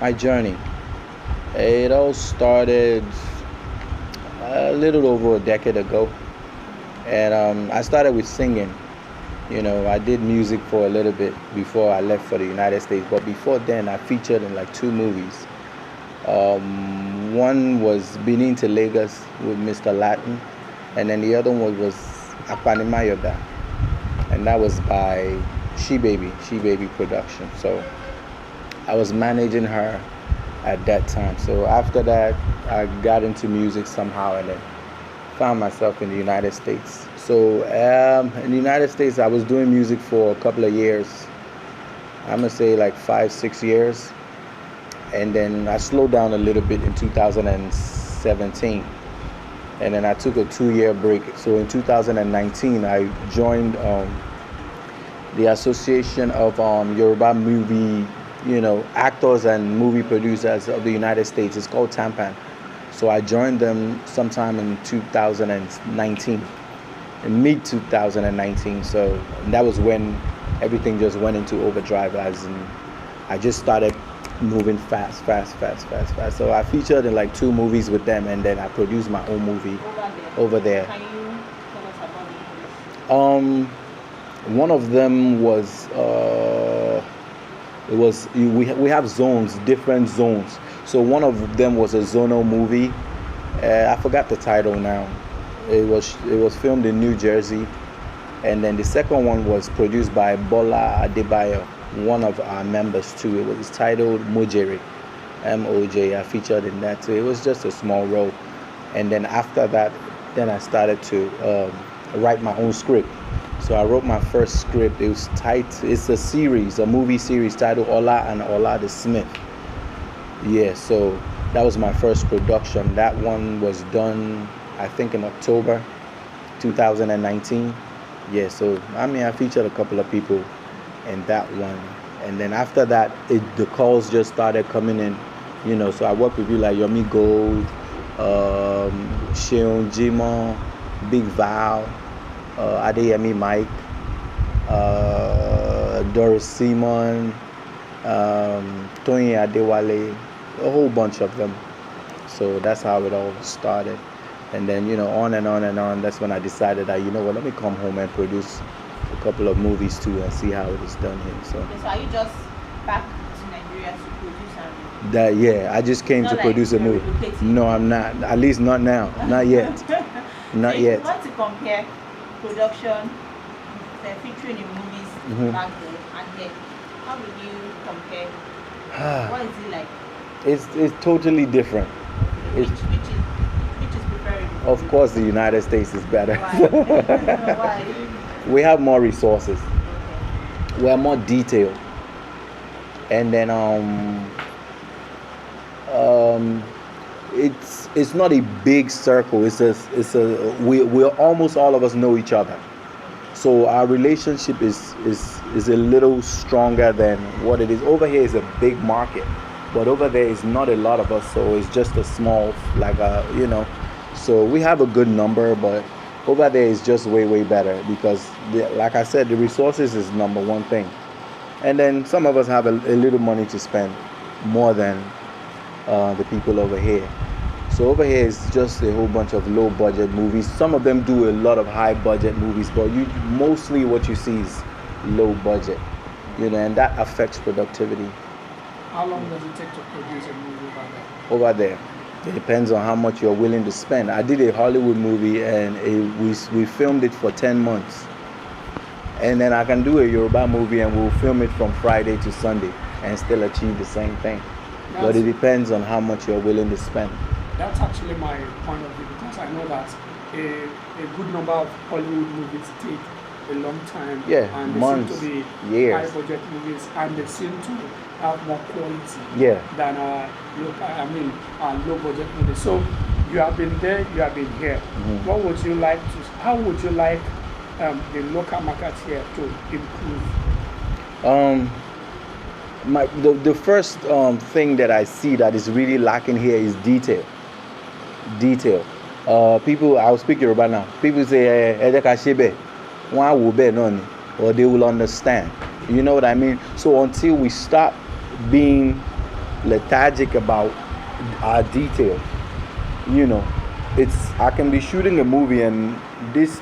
My journey. It all started a little over a decade ago, and I started with singing. I did music for a little bit before I left for the United States, but before then, I featured in like two movies. One was Benin to Lagos with Mr. Latin, and then the other one was Apanimayoda, and that was by She Baby Production. So I was managing her at that time. So after that, I got into music somehow, and then found myself in the United States. So in the United States, I was doing music for a couple of years. I'm gonna say like 5, 6 years, and then I slowed down a little bit in 2017, and then I took a 2-year break. So in 2019, I joined the Association of Yoruba Movie, actors and movie producers of the United States. It's called TAMPAN. So I joined them sometime in 2019, in mid 2019. So that was when everything just went into overdrive, as in I just started moving fast. So I featured in like 2 movies with them, and then I produced my own movie over there. Can you tell us about the movies? One of them was we have zones, different zones. So one of them was a zonal movie. I forgot the title now. It was filmed in New Jersey, and then the second one was produced by Bola Adebayo, one of our members too. It was titled Mojere, MOJ. I featured in that too. It was just a small role, and then after that, then I started to write my own script. So I wrote my first script. It's a series, a movie series titled Ola and Ola the Smith. Yeah, so that was my first production. That one was done, I think, in October 2019. Yeah, so I featured a couple of people in that one. And then after that, the calls just started coming in. So I worked with you like Yomi Gold, Sheon Jimon, Big Val, Adeyemi Mike, Doris Simon, Tony Adewale, a whole bunch of them. So that's how it all started. And then, on and on and on. That's when I decided that, let me come home and produce a couple of movies too and see how it is done here. So, Okay, so are you just back to Nigeria to produce and yeah, I just came not to like produce a you're movie. relocating? No, I'm not. At least not now. Not yet. Not So if yet. you want to compare production, featuring in movies back then and here, how would you compare? What is it like? It's totally different. Which It's, is preferable? of course, the United States is better. Why? Why? We have more resources. Okay. We're more detailed, and then it's not a big circle. We're almost all of us know each other, so our relationship is a little stronger than what it is over here. Is a big market, but over there is not a lot of us, so it's just a small, so we have a good number, but over there is just way better because like I said, the resources is number one thing, and then some of us have a little money to spend more than the people over here. So over here is just a whole bunch of low budget movies. Some of them do a lot of high budget movies, but mostly what you see is low budget, and that affects productivity. How long does it take to produce a movie over there? Over there, it depends on how much you're willing to spend. I did a Hollywood movie, and we filmed it for 10 months. And then I can do a Yoruba movie, and we'll film it from Friday to Sunday and still achieve the same thing. But it depends on how much you're willing to spend. That's actually my point of view, because I know that a good number of Hollywood movies take a long time. Yeah, and they months, seem to be years. high budget movies, and they seem to have more quality Yeah. than our low budget movies. So you have been there, you have been here. What would you like to? How would you like the local market here to improve? The first thing that I see that is really lacking here is detail. People, I'll speak Yoruba now. People say, or they will understand. You know what I mean? So until we stop being lethargic about our details. You know, I can be shooting a movie and this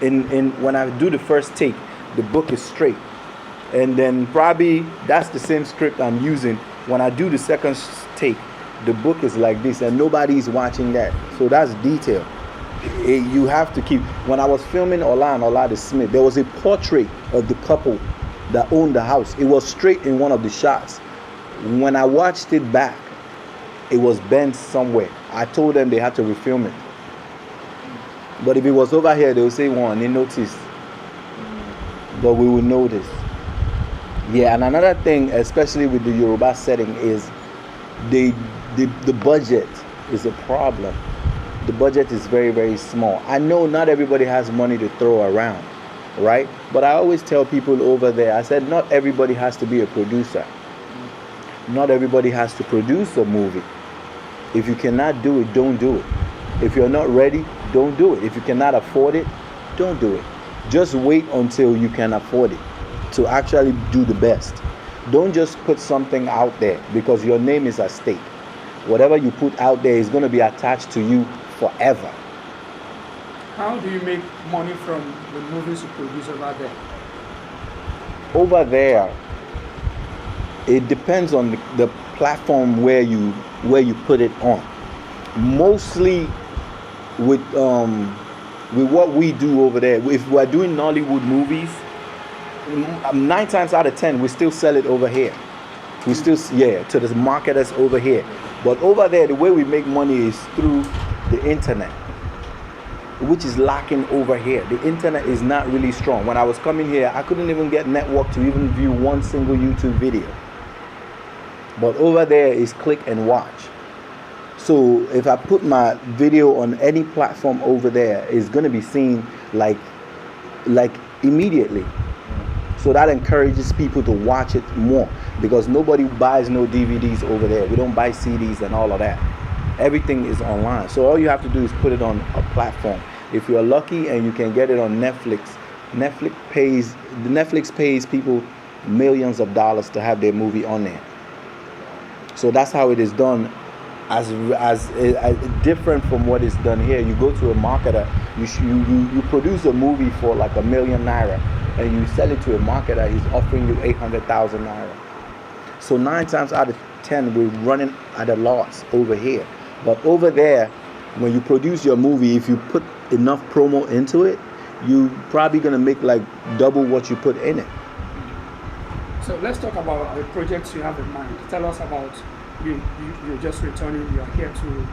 in when I do the first take, the book is straight, and then probably that's the same script I'm using when I do the second take. The book is like this, and nobody's watching that. So that's detail. You have to keep. When I was filming Olade Smith, there was a portrait of the couple that owned the house. It was straight in one of the shots. When I watched it back, it was bent somewhere. I told them they had to refilm it. But if it was over here, they would say one, they noticed. But we will notice. Yeah, and another thing, especially with the Yoruba setting, is the budget is a problem. The budget is very, very small. I know not everybody has money to throw around, right? But I always tell people over there, I said, not everybody has to be a producer. Not everybody has to produce a movie. If you cannot do it, don't do it. If you're not ready, don't do it. If you cannot afford it, don't do it. Just wait until you can afford it to actually do the best. Don't just put something out there because your name is at stake. Whatever you put out there is going to be attached to you forever. How do you make money from the movies you produce over there? Over there, it depends on the platform where you put it on. Mostly with what we do over there. If we're doing Nollywood movies, 9 times out of 10 we still sell it over here. We still to the marketers over here. But over there, the way we make money is through the internet, which is lacking over here. The internet is not really strong. When I was coming here, I couldn't even get network to even view one single YouTube video. But over there is click and watch. So if I put my video on any platform over there, it's going to be seen like immediately. So that encourages people to watch it more because nobody buys no DVDs over there. We don't buy CDs and all of that. Everything is online. So all you have to do is put it on a platform. If you're lucky and you can get it on Netflix, Netflix pays people millions of dollars to have their movie on there. So that's how it is done. As different from what is done here. You go to a marketer, you produce a movie for like ₦1 million, and you sell it to a marketer. He's offering you 800,000 naira. So 9 times out of 10 we're running at a loss over here. But over there, when you produce your movie, if you put enough promo into it, you're probably gonna make like double what you put in it. So let's talk about the projects you have in mind. Tell us about you're just returning. You're here to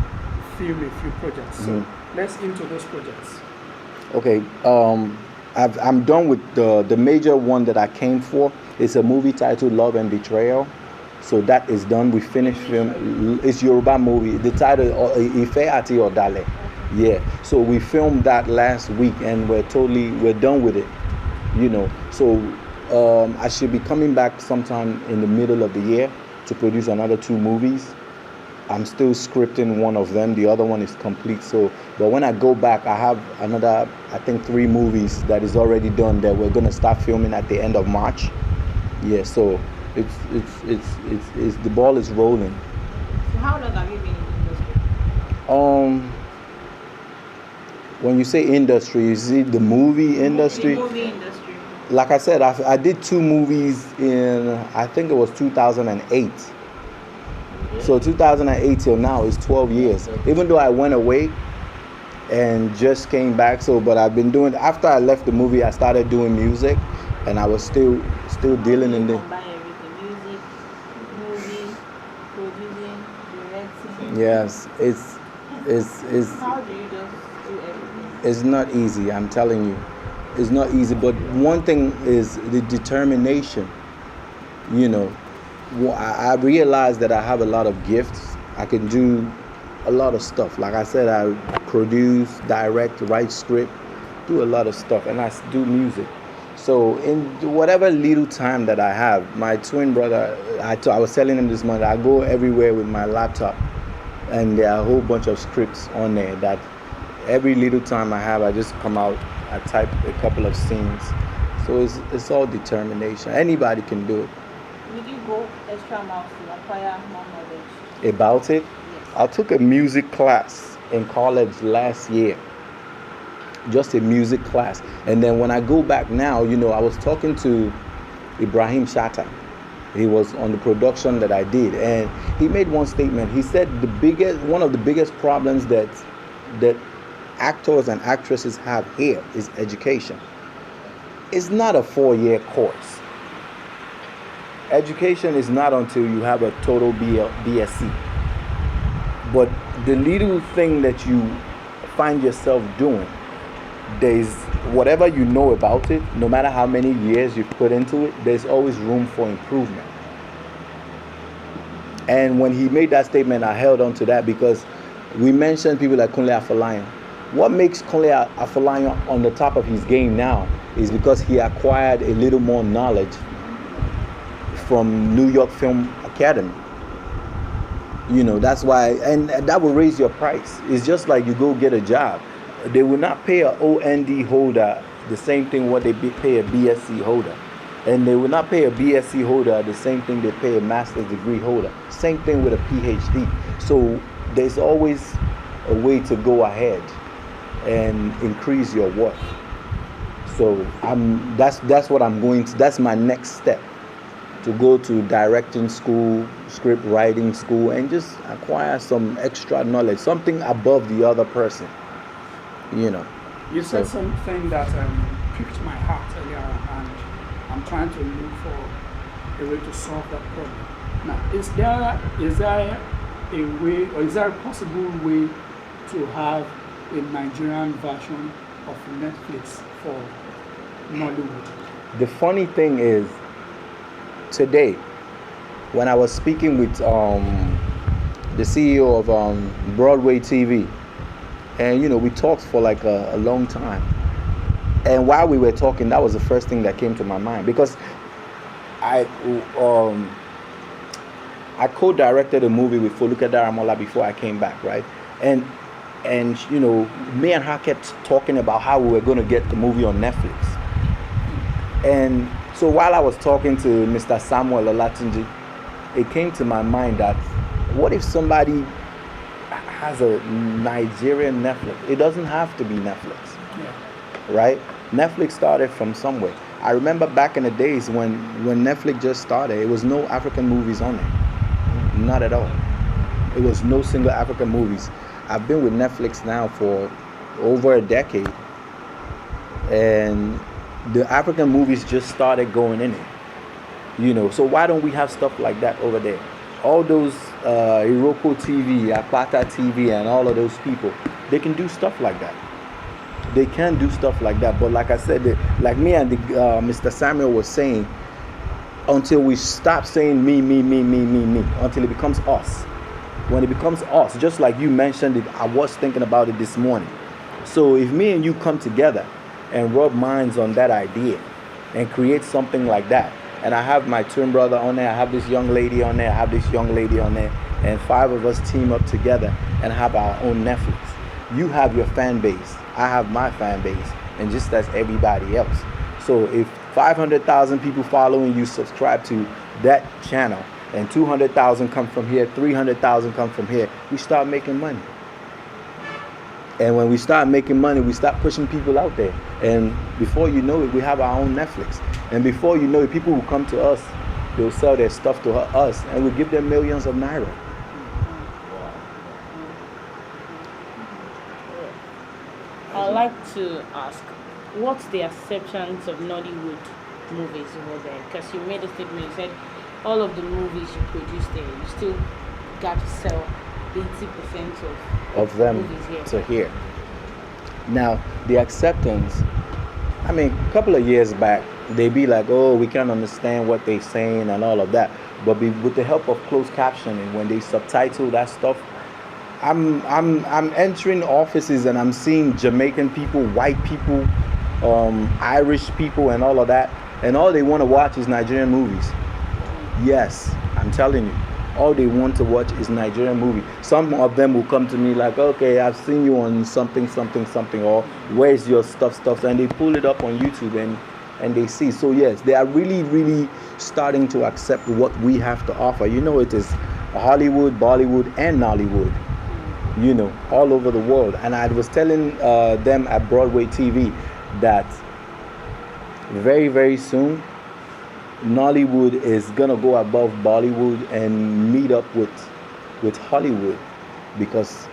film a few projects. So let's into those projects. Okay. I'm done with the major one that I came for. It's a movie titled Love and Betrayal. So that is done. We finished film. It's Yoruba movie. The title Ife Ati Odale. Yeah. So we filmed that last week and we're done with it. You know. So I should be coming back sometime in the middle of the year to produce another 2 movies. I'm still scripting one of them. The other one is complete. So, but when I go back, I have another, I think 3 movies that is already done that we're gonna start filming at the end of March. Yeah. So it's the ball is rolling. So how long have you been in the industry? When you say industry, you see the movie industry. The movie industry. Like I said, I did 2 movies in, I think it was 2008. So 2008 till now is 12 years. Even though I went away and just came back. So, but I've been doing, after I left the movie, I started doing music, and I was still dealing in the. Combine everything: music, movie, producing, directing. Yes, it's. How do you just do everything? It's not easy. I'm telling you. It's not easy, but one thing is the determination. You know, I realized that I have a lot of gifts. I can do a lot of stuff. Like I said, I produce, direct, write script, do a lot of stuff, and I do music. So in whatever little time that I have, my twin brother, I was telling him this morning, I go everywhere with my laptop, and there are a whole bunch of scripts on there that every little time I have, I just come out, I type a couple of scenes. So it's all determination. Anybody can do it. Will you go extra miles to acquire more knowledge? About it, Yes. I took a music class in college last year, just a music class. And then when I go back now, I was talking to Ibrahim Shatta. He was on the production that I did, and he made one statement. He said one of the biggest problems that actors and actresses have here is education. It's not a 4-year course. Education is not until you have a total BSc. But the little thing that you find yourself doing, there's whatever you know about it, no matter how many years you've put into it, there's always room for improvement. And when he made that statement, I held on to that because we mentioned people like Kunle Afolayan. What makes Kunle Afolayan on the top of his game now is because he acquired a little more knowledge from New York Film Academy. That's why, and that will raise your price. It's just like you go get a job. They will not pay an OND holder the same thing what they pay a BSc holder. And they will not pay a BSc holder the same thing they pay a master's degree holder. Same thing with a PhD. So there's always a way to go ahead and increase your worth. So that's what I'm going to, that's my next step, to go to directing school, script writing school, and just acquire some extra knowledge, something above the other person. You said something that piqued my heart earlier, and I'm trying to look for a way to solve that problem. Now, is there a way, or is there a possible way to have a Nigerian version of Netflix for Nollywood? The funny thing is, today, when I was speaking with the CEO of Broadway TV, and we talked for like a long time. And while we were talking, that was the first thing that came to my mind, because I co-directed a movie with Foluke Daramola before I came back, right? And me and her kept talking about how we were going to get the movie on Netflix. And so while I was talking to Mr. Samuel Olatunji, it came to my mind that what if somebody has a Nigerian Netflix? It doesn't have to be Netflix, right? Netflix started from somewhere. I remember back in the days when Netflix just started, it was no African movies on it. Not at all. It was no single African movies. I've been with Netflix now for over a decade, and the African movies just started going in it. So why don't we have stuff like that over there? All those Iroko TV, Akpata TV, and all of those people, they can do stuff like that. They can do stuff like that. But like I said, like me and Mr. Samuel was saying, until we stop saying me, until it becomes us. When it becomes us, just like you mentioned it, I was thinking about it this morning. So if me and you come together and rub minds on that idea and create something like that, and I have my twin brother on there, I have this young lady on there, I have this young lady on there, and 5 of us team up together and have our own Netflix. You have your fan base, I have my fan base, and just as everybody else. So if 500,000 people following you subscribe to that channel, and 200,000 come from here, 300,000 come from here, we start making money. And when we start making money, we start pushing people out there. And before you know it, we have our own Netflix. And before you know it, people will come to us, they'll sell their stuff to us, and we'll give them millions of naira. I'd like to ask, what's the acceptance of Nollywood movies over there? Because you made a statement, you said all of the movies you produce there, you still got to sell 80% of them movies here. to here. Now, the acceptance, I mean, a couple of years back, they be like, oh, we can't understand what they're saying and all of that. But with the help of closed captioning, when they subtitle that stuff, I'm entering offices and I'm seeing Jamaican people, white people, Irish people, and all of that, and all they want to watch is Nigerian movies. Yes, I'm telling you, all they want to watch is Nigerian movie. Some of them will come to me like, okay, I've seen you on something, or where's your stuff, and they pull it up on YouTube, and and they see. So yes, they are really, really starting to accept what we have to offer. You know, it is Hollywood, Bollywood, and Nollywood. You know, all over the world. And I was telling them at Broadway TV that very, very soon, Nollywood is gonna go above Bollywood and meet up with Hollywood, because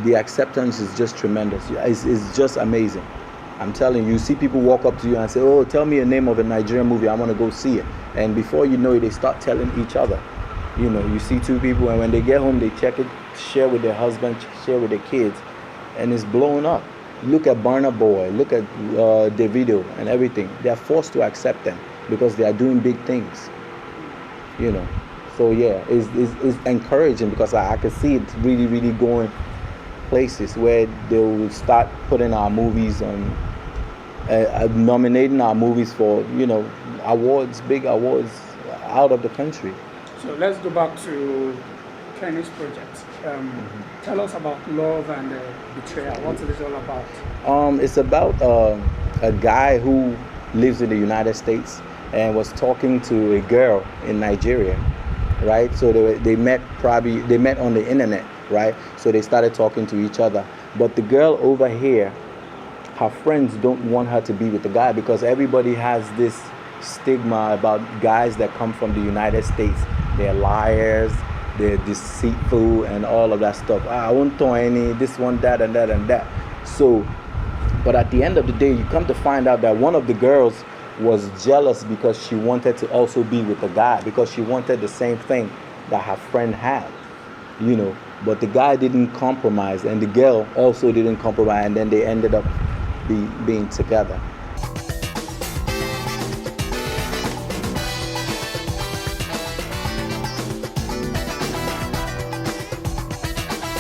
the acceptance is just tremendous. It's just amazing. I'm telling you, you see people walk up to you and say, "Oh, tell me a name of a Nigerian movie. I want to go see it." And before you know it, they start telling each other. You know, you see two people, and when they get home, they check it, share with their husband, share with their kids, and it's blowing up. Look at Burna Boy, look at Davido and everything. They are forced to accept them because they are doing big things. You know, so yeah, it's encouraging, because I can see it really, really going places where they will start putting our movies on, nominating our movies for, you know, awards, big awards out of the country. So let's go back to Kenny's project. Tell us about Love and Betrayal. What is it all about? It's about a guy who lives in the United States and was talking to a girl in Nigeria, right? So they met on the internet, right? So they started talking to each other. But the girl over here, her friends don't want her to be with the guy, because everybody has this stigma about guys that come from the United States. They're liars, they're deceitful, and all of that stuff. I won't tell any, this one, that, and that, and that. So, but at the end of the day, you come to find out that one of the girls was jealous because she wanted to also be with the guy, because she wanted the same thing that her friend had, you know. But the guy didn't compromise, and the girl also didn't compromise, and then they ended up being together.